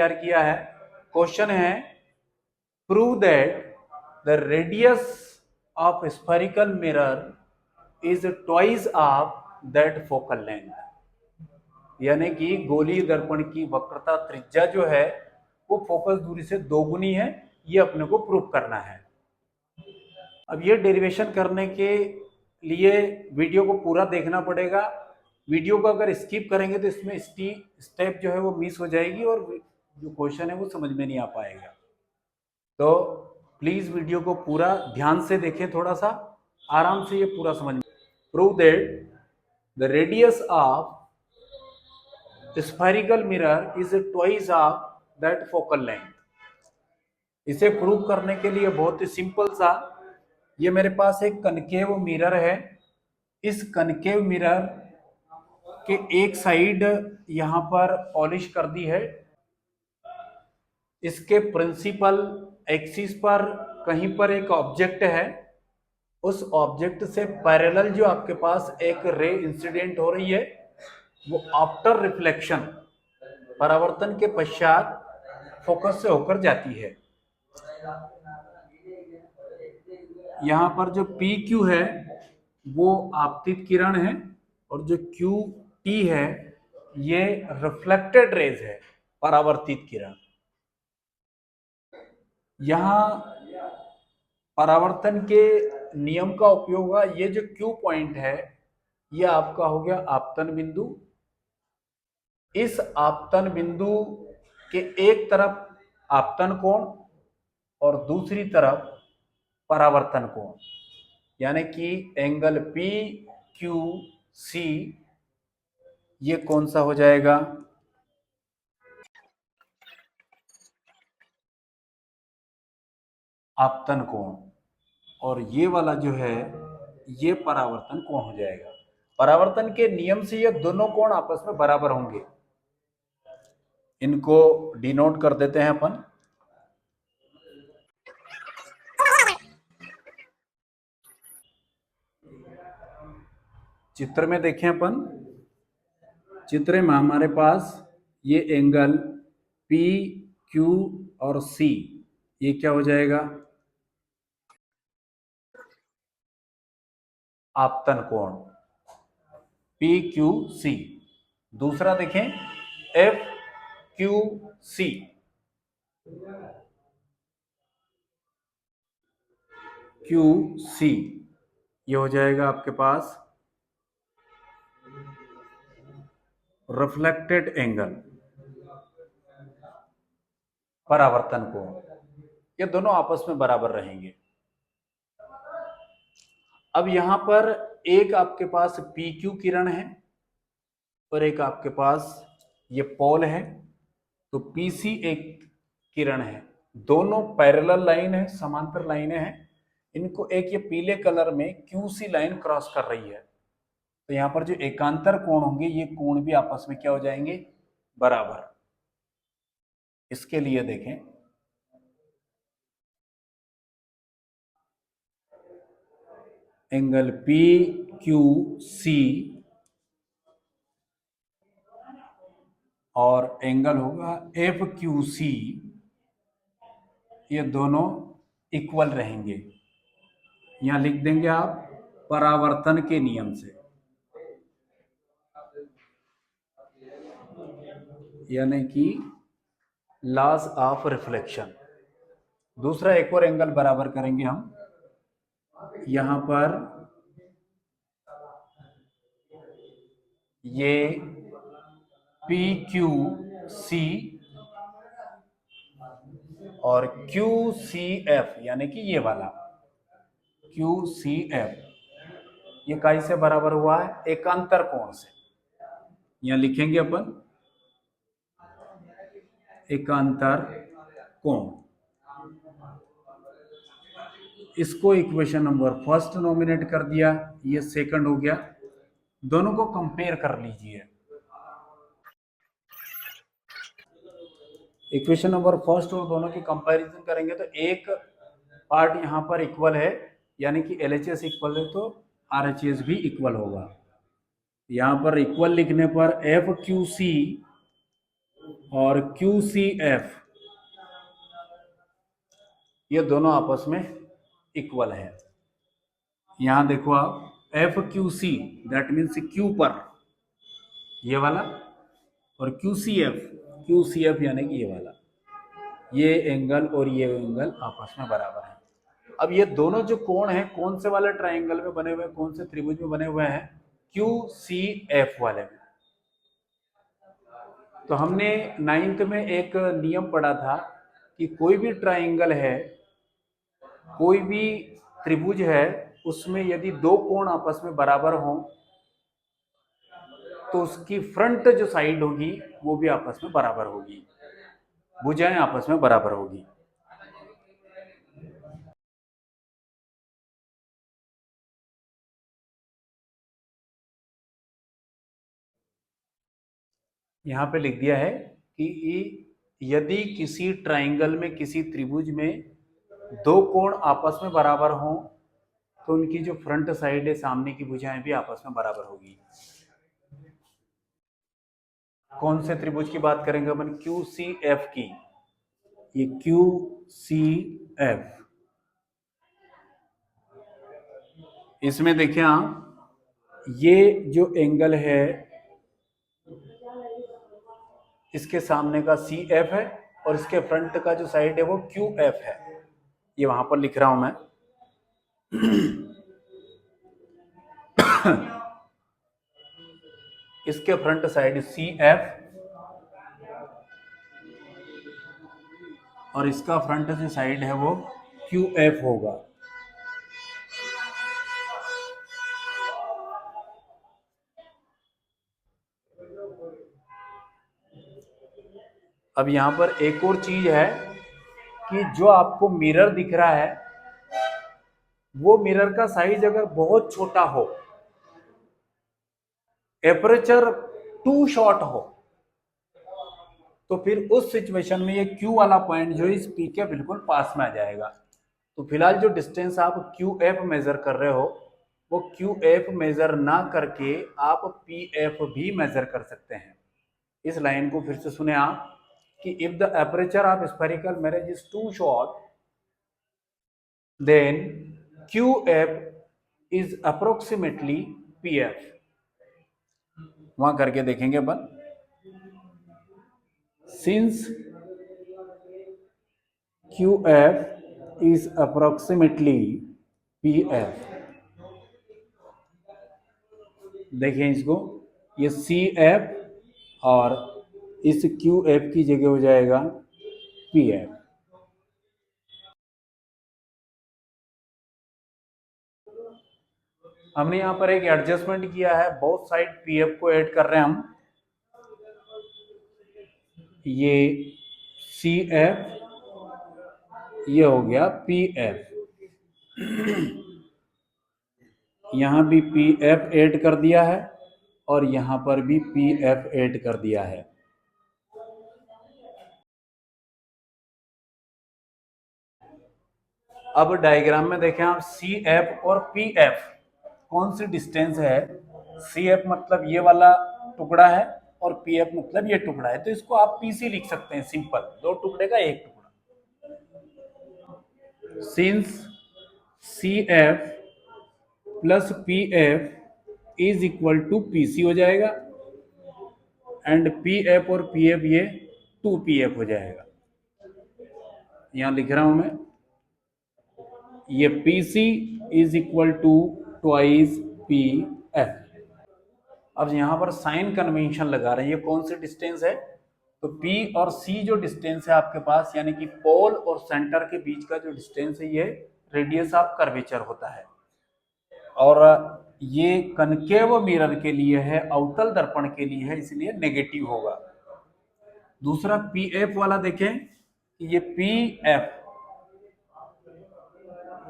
तैयार किया है। क्वेश्चन है prove that the radius of spherical mirror is twice of that focal length, यानी कि गोलीय दर्पण की वक्रता त्रिज्या जो है वो फोकस दूरी से दोगुनी है। ये अपने को प्रूव करना है। अब ये डेरिवेशन करने के लिए वीडियो को पूरा देखना पड़ेगा। वीडियो को अगर स्किप करेंगे तो इसमें स्टेप जो है वो मिस हो जाएगी और जो क्वेश्चन है वो समझ में नहीं आ पाएगा। तो प्लीज वीडियो को पूरा ध्यान से देखें, थोड़ा सा आराम से ये पूरा समझ में। Prove that the radius of spherical mirror is twice of that focal length. इसे प्रूव करने के लिए बहुत ही सिंपल सा, ये मेरे पास एक कनकेव मिरर है। इस कनकेव मिरर के एक साइड यहां पर पॉलिश कर दी है। इसके प्रिंसिपल एक्सिस पर कहीं पर एक ऑब्जेक्ट है। उस ऑब्जेक्ट से पैरेलल जो आपके पास एक रे इंसिडेंट हो रही है वो आफ्टर रिफ्लेक्शन, परावर्तन के पश्चात फोकस से होकर जाती है। यहां पर जो पी क्यू है वो आपतित किरण है और जो क्यू टी है ये रिफ्लेक्टेड रेज है, परावर्तित किरण। यहां परावर्तन के नियम का उपयोग हुआ। ये जो क्यू पॉइंट है ये आपका हो गया आपतन बिंदु। इस आपतन बिंदु के एक तरफ आपतन कोण और दूसरी तरफ परावर्तन कोण, यानी कि एंगल पी क्यू सी, ये कौन सा हो जाएगा? आपतन कोण। और ये वाला जो है ये परावर्तन कोण हो जाएगा। परावर्तन के नियम से ये दोनों कोण आपस में बराबर होंगे। इनको डिनोट कर देते हैं अपन। चित्र में देखें अपन, चित्र में हमारे पास ये एंगल पी क्यू और सी, ये क्या हो जाएगा? आपतन कोण पी क्यू सी। दूसरा देखें F Q C, Q C, ये हो जाएगा आपके पास रिफ्लेक्टेड एंगल, परावर्तन कोण। ये दोनों आपस में बराबर रहेंगे। अब यहां पर एक आपके पास पी क्यू किरण है और एक आपके पास ये पोल है, तो पीसी एक किरण है। दोनों पैरेलल लाइन है, समांतर लाइनें हैं। इनको एक ये पीले कलर में क्यूसी लाइन क्रॉस कर रही है, तो यहां पर जो एकांतर कोण होंगे ये कोण भी आपस में क्या हो जाएंगे? बराबर। इसके लिए देखें, एंगल पी क्यू सी और एंगल होगा एफ क्यू सी, ये दोनों इक्वल रहेंगे। यहां लिख देंगे आप परावर्तन के नियम से, यानी कि लॉस ऑफ रिफ्लेक्शन। दूसरा एक और एंगल बराबर करेंगे हम। यहां पर ये पी क्यू सी और क्यू सी एफ, यानी कि ये वाला क्यू सी एफ, ये काई से बराबर हुआ है? एकांतर कोण से। यहां लिखेंगे अपन एकांतर कोण। इसको इक्वेशन नंबर फर्स्ट नॉमिनेट कर दिया, ये सेकंड हो गया। दोनों को कंपेयर कर लीजिए। इक्वेशन नंबर फर्स्ट और दोनों की कंपैरिजन करेंगे तो एक पार्ट यहां पर इक्वल है, यानी कि LHS इक्वल है तो RHS भी इक्वल होगा। यहां पर इक्वल लिखने पर एफ क्यू सी और QCF, ये दोनों आपस में इक्वल है। यहां देखो आप FQC, दैट मीन्स Q पर ये वाला, और QCF यानी कि ये वाला, ये एंगल और ये एंगल आपस में बराबर है। अब ये दोनों जो कोण हैं कौन से वाले ट्राइंगल में बने हुए हैं, कौन से त्रिभुज में बने हुए हैं? QCF वाले में। तो हमने 9th में एक नियम पढ़ा था कि कोई भी ट्राइंगल है, कोई भी त्रिभुज है, उसमें यदि दो कोण आपस में बराबर हों तो उसकी फ्रंट जो साइड होगी वो भी आपस में बराबर होगी, भुजाएं आपस में बराबर होगी। यहां पे लिख दिया है कि यदि किसी ट्राइंगल में, किसी त्रिभुज में दो कोण आपस में बराबर हों तो उनकी जो फ्रंट साइड है, सामने की भुजाएं भी आपस में बराबर होगी। कौन से त्रिभुज की बात करेंगे अपन? QCF की। ये QCF, इसमें देखिए आप, ये जो एंगल है इसके सामने का CF है और इसके फ्रंट का जो साइड है वो QF है। ये वहां पर लिख रहा हूं मैं। इसके फ्रंट साइड CF और इसका फ्रंट जो साइड है वो QF होगा। अब यहां पर एक और चीज है कि जो आपको मिरर दिख रहा है वो मिरर का साइज अगर बहुत छोटा हो, एपरेचर टू शॉर्ट हो, तो फिर उस सिचुएशन में ये Q वाला पॉइंट जो इस P के बिल्कुल पास में आ जाएगा। तो फिलहाल जो डिस्टेंस आप QF मेजर कर रहे हो वो QF मेजर ना करके आप PF भी मेजर कर सकते हैं। इस लाइन को फिर से सुने आप कि if the aperture of spherical mirror is too short then QF is approximately PF। वहां करके देखेंगे अपन। Since QF is approximately PF, देखें इसको, ये CF और इस QF की जगह हो जाएगा PF। हमने यहां पर एक एडजस्टमेंट किया है, बोथ साइड PF को ऐड कर रहे हैं हम। ये CF, ये हो गया PF। यहां भी PF ऐड कर दिया है और यहां पर भी PF ऐड कर दिया है। अब डायग्राम में देखें आप, CF और PF कौन सी डिस्टेंस है? CF मतलब ये वाला टुकड़ा है और PF मतलब ये टुकड़ा है, तो इसको आप PC लिख सकते हैं, सिंपल, दो टुकड़े का एक टुकड़ा। Since CF plus PF is equal to PC हो जाएगा एंड PF और PF ये 2PF हो जाएगा। यहां लिख रहा हूं मैं, ये PC is equal to twice PF। अब यहां पर साइन कन्वेंशन लगा रहे हैं, ये कौन सी डिस्टेंस है? तो P और C जो डिस्टेंस है आपके पास, यानी कि पोल और सेंटर के बीच का जो डिस्टेंस है, ये रेडियस ऑफ कर्वेचर होता है। और ये कनकेव मिरर के लिए है, अवतल दर्पण के लिए है, इसलिए नेगेटिव होगा। दूसरा PF वाला देखें, ये PF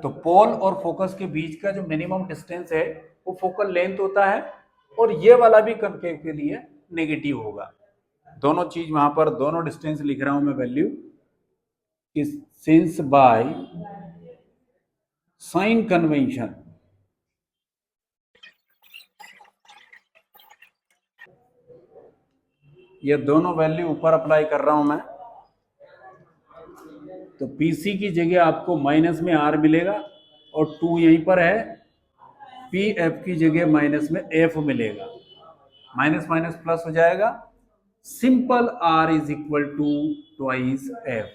तो पोल और फोकस के बीच का जो मिनिमम डिस्टेंस है वो फोकल लेंथ होता है, और ये वाला भी कनकेव के लिए नेगेटिव होगा। दोनों चीज वहां पर, दोनों डिस्टेंस लिख रहा हूं मैं value, since by sine convention ये दोनों वैल्यू ऊपर अप्लाई कर रहा हूं मैं, तो PC की जगह आपको माइनस में R मिलेगा और 2 यहीं पर है, PF की जगह माइनस में F मिलेगा, माइनस माइनस प्लस हो जाएगा, simple R is equal to twice F।